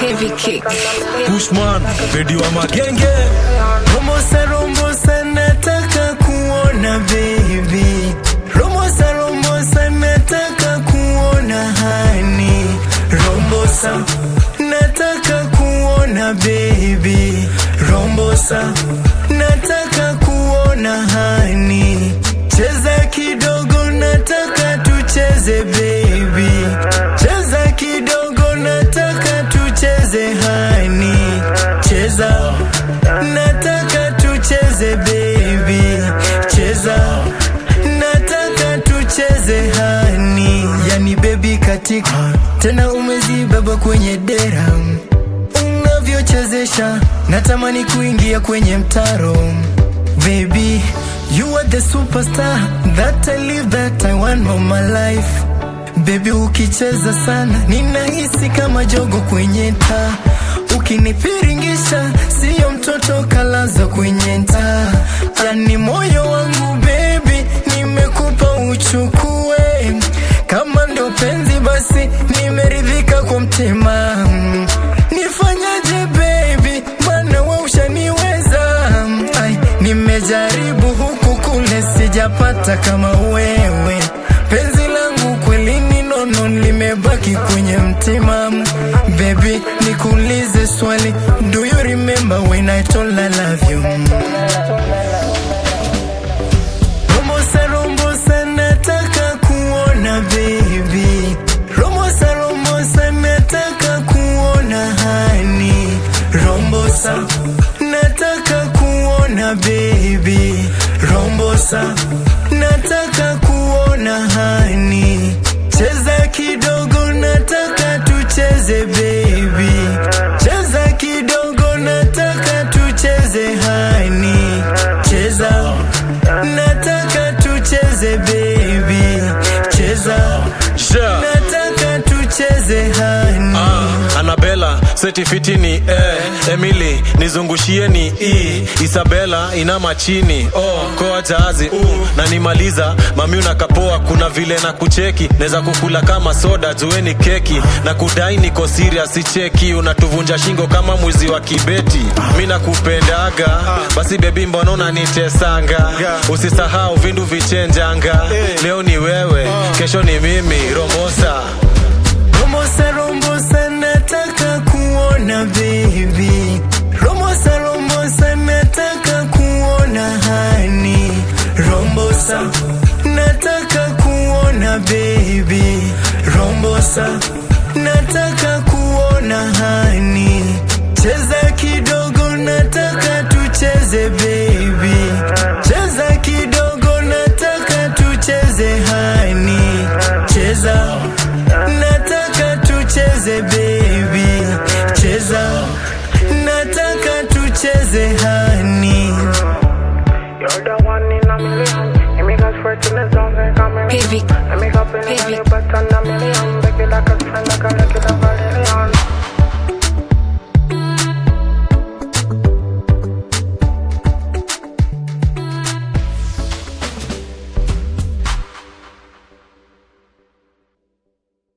Heavy kick. Pushman, Bedi wa magenge. Rombosa nataka kuona baby. Rombosa nataka kuona honey. Rombosa nataka kuona baby. Rombosa nataka kuona honey. Cheza kidogo nataka tucheze baby. Cheza kidogo nataka tucheze honey. Cheza nataka tucheze baby. Cheza nataka tucheze honey. Yani baby katika tena umezibeba kwenye dera. Unavyochezesha natamani kuingia kwenye mtaro. Baby, you are the superstar that I live, that I want all my life. Baby, ukicheza sana ninahisi kama jogo kwenye taa. Ukinipiringisha siyo mtoto kalaza kwenye taa. Yani moyo wangu baby nimekupa uchukue. Kama ndo penzi basi nimeridhika kwa mtima. Nifanyaje baby maana wewe ushaniweza. Nimejaribu huku kule sijapata kama wewe. Penzi langu kweli ni nono limebaki kwenye mtima. Baby nikuulize swali, do you remember when I told I love you? Rombosa nataka kuona baby. Rombosa nataka kuona honey. Rombosa nataka kuona baby. Rombosa nataka kuona honey. Cheza kidogo nataka tucheze baby. Cheza kidogo nataka tucheze honey. Cheza nataka tucheze baby. Cheza nataka tucheze honey. Annabella, setifiti ni Emily, nizungushie ni Isabella, inama chini koa jahazi na nimaliza, mami unakapoa. Kuna vile na kucheki, neza kukula kama soda, jueni keki. Na kudai niko serious, si cheki. Unatuvunja shingo kama mwizi wa kibeti. Mina kupendaga, basi baby mbona unanitesanga. Usisahau vindu vichenjanga. Leo ni wewe, kesho ni mimi. Rombosa nataka kuona baby. Rombosa nataka kuona honey. Rombosa nataka kuona baby. Rombosa nataka kuona honey. Cheza kidogo nataka tucheze baby. Cheza kidogo nataka tucheze honey. Cheza nataka tucheze baby. Cheza nataka tucheze honey. You're the one in a million. You make us fret in the zone, like a million. Heavy. I make up in the but on a million. Baby like a friend, like a